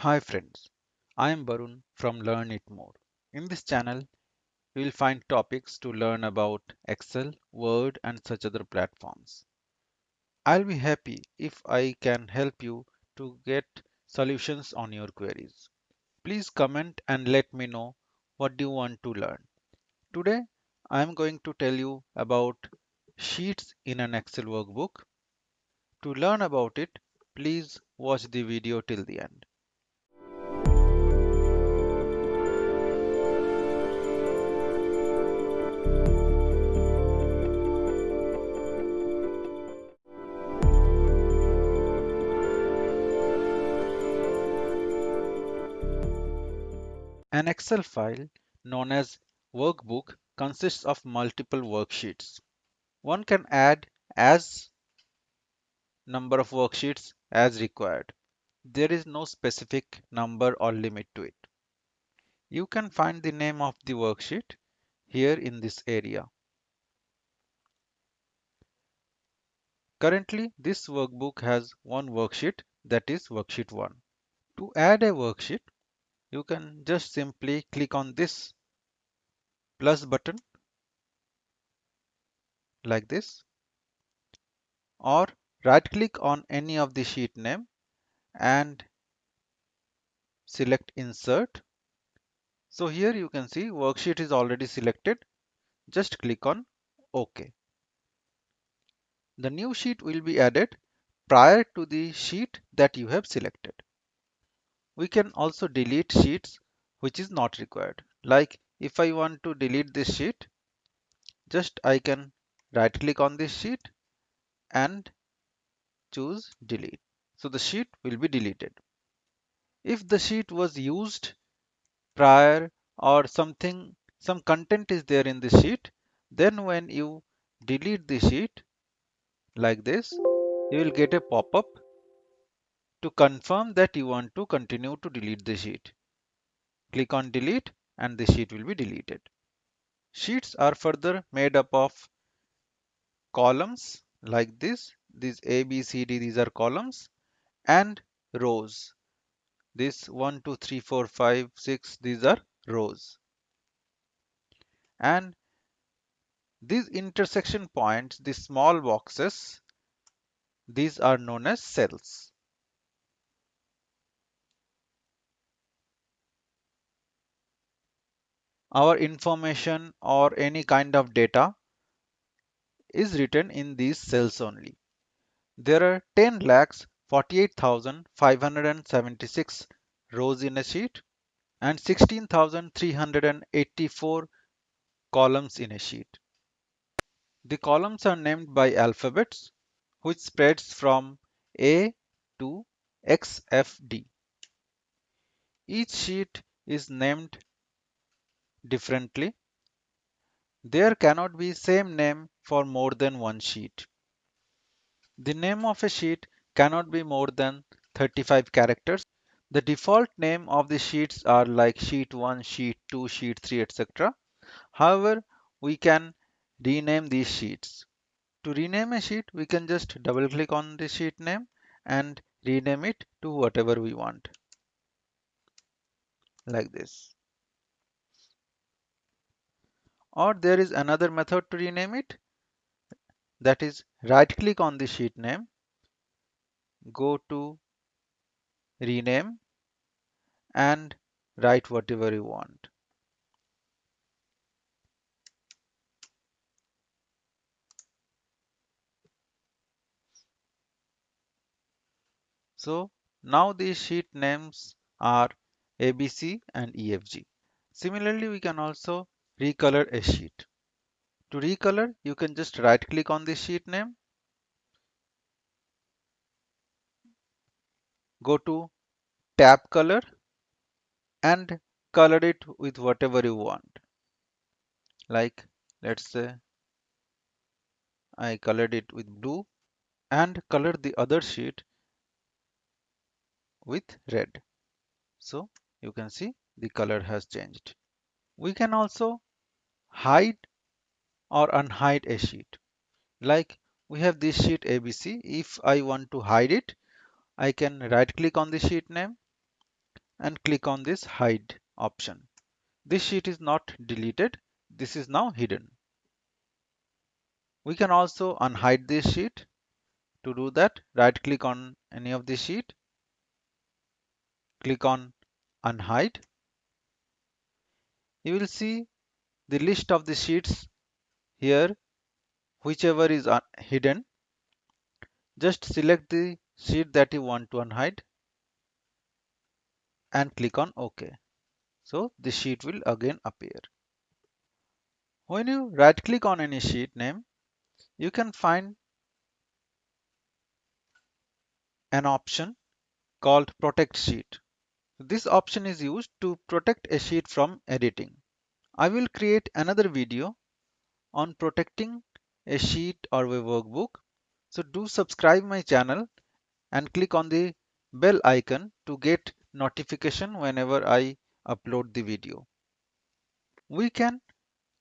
Hi friends, I am Barun from Learn It More. In this channel, you will find topics to learn about Excel, Word, and such other platforms. I'll be happy if I can help you to get solutions on your queries. Please comment and let me know what do you want to learn. Today, I am going to tell you about sheets in an Excel workbook. To learn about it, please watch the video till the end. An Excel file known as workbook consists of multiple worksheets. One can add as number of worksheets as required. There is no specific number or limit to it. You can find the name of the worksheet here in this area. Currently, this workbook has one worksheet, that is worksheet 1. To add a worksheet, you can just simply click on this plus button like this, or right click on any of the sheet name and select insert. So here you can see worksheet is already selected. Just click on OK. The new sheet will be added prior to the sheet that you have selected. We can also delete sheets which is not required. Like if I want to delete this sheet, just I can right click on this sheet and choose delete. So the sheet will be deleted. If the sheet was used prior or some content is there in the sheet, then when you delete the sheet like this, you will get a pop-up to confirm that you want to continue to delete the sheet. Click on delete and the sheet will be deleted. Sheets are further made up of columns like this. These A, B, C, D, these are columns, and rows. This 1, 2, 3, 4, 5, 6, these are rows. And these intersection points, these small boxes, these are known as cells. Our information or any kind of data is written in these cells only. There are 10 lakhs 48,576 rows in a sheet and 16,384 columns in a sheet. The columns are named by alphabets, which spreads from A to XFD. Each sheet is named differently. There cannot be same name for more than one sheet. The name of a sheet cannot be more than 35 characters. The default name of the sheets are like sheet 1, sheet 2, sheet 3, etc. However, we can rename these sheets. To rename a sheet, we can just double click on the sheet name and rename it to whatever we want, like this. Or there is another method to rename it, that is right click on the sheet name, go to rename and write whatever you want. So now these sheet names are ABC and EFG. Similarly, we can also recolor a sheet. To recolor, you can just right click on the sheet name, go to tab color and color it with whatever you want. Like let's say I colored it with blue and color the other sheet with red. So you can see the color has changed. We can also hide or unhide a sheet. Like we have this sheet ABC. If I want to hide it, I can right click on the sheet name, and click on this hide option. This sheet is not deleted. This is now hidden. We can also unhide this sheet. To do that, right click on any of the sheet, click on unhide. You will see the list of the sheets here, whichever is hidden. Just select the sheet that you want to unhide and click on OK. So the sheet will again appear. When you right click on any sheet name, you can find an option called Protect Sheet. This option is used to protect a sheet from editing. I will create another video on protecting a sheet or a workbook. So do subscribe my channel and click on the bell icon to get notification whenever I upload the video. We can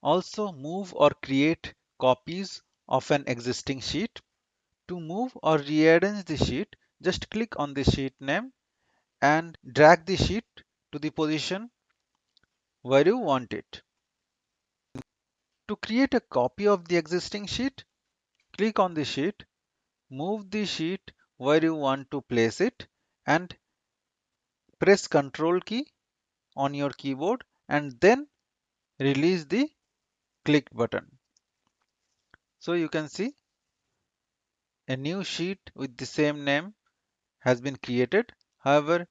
also move or create copies of an existing sheet. To move or rearrange the sheet, just click on the sheet name and drag the sheet to the position where you want it. To create a copy of the existing sheet, click on the sheet, move the sheet where you want to place it, and press Ctrl key on your keyboard and then release the click button. So you can see a new sheet with the same name has been created. However,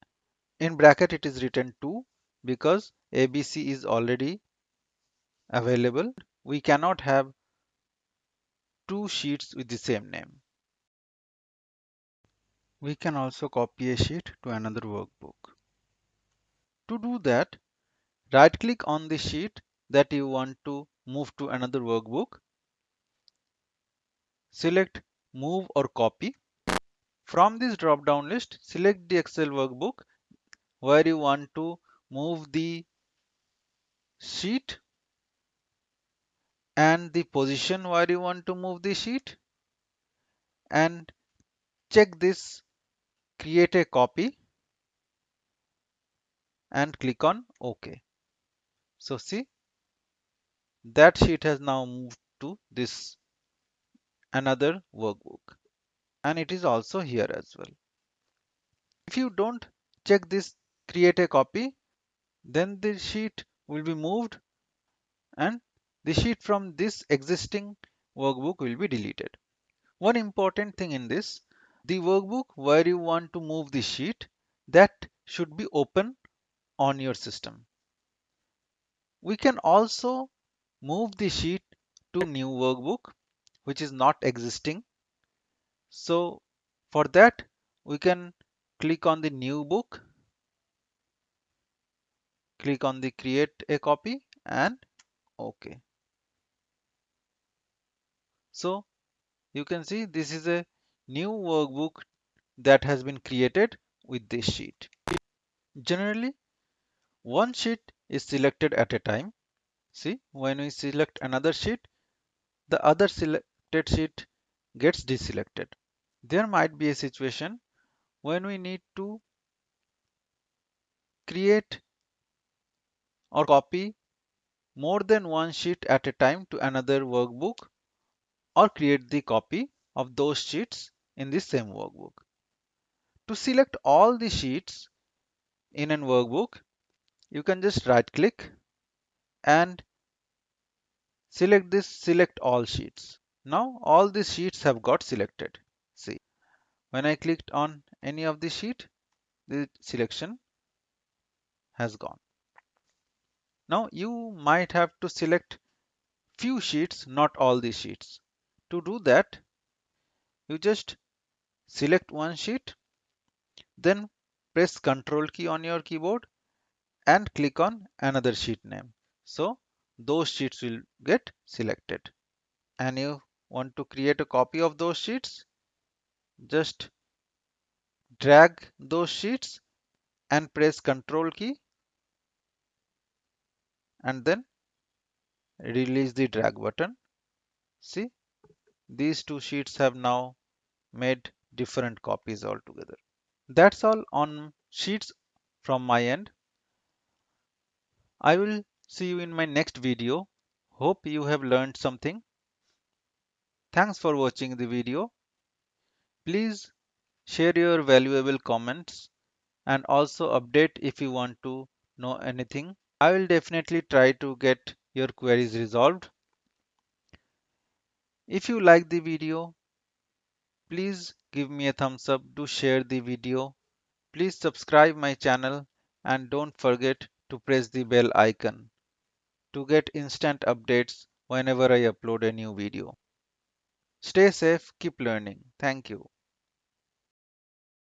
in bracket it is written 2 because ABC is already available. We cannot have two sheets with the same name. We can also copy a sheet to another workbook. To do that, right click on the sheet that you want to move to another workbook. Select Move or Copy. From this drop down list, select the Excel workbook where you want to move the sheet and the position where you want to move the sheet, and check this Create a Copy and click on OK. So see, that sheet has now moved to this another workbook, and it is also here as well. If you don't check this Create a Copy, then the sheet will be moved and the sheet from this existing workbook will be deleted. One important thing in this, the workbook where you want to move the sheet, that should be open on your system. We can also move the sheet to new workbook which is not existing. So for that, we can click on the new book, click on the create a copy and OK. So you can see this is a new workbook that has been created with this sheet. Generally, one sheet is selected at a time. See, when we select another sheet, the other selected sheet gets deselected. There might be a situation when we need to create or copy more than one sheet at a time to another workbook or create the copy of those sheets in the same workbook. To select all the sheets in an workbook, you can just right click and select this Select All Sheets. Now all the sheets have got selected. See, when I clicked on any of the sheet, the selection has gone. Now you might have to select few sheets, not all the sheets. To do that, you just select one sheet, then press Ctrl key on your keyboard and click on another sheet name. So those sheets will get selected. And you want to create a copy of those sheets, just drag those sheets and press Ctrl key and then release the drag button. See, these two sheets have now made different copies altogether. That's all on sheets from my end. I will see you in my next video. Hope you have learned something. Thanks for watching the video. Please share your valuable comments and also update if you want to know anything. I will definitely try to get your queries resolved. If you like the video, please give me a thumbs up. Do share the video. Please subscribe my channel and don't forget to press the bell icon to get instant updates whenever I upload a new video. Stay safe, keep learning. Thank you.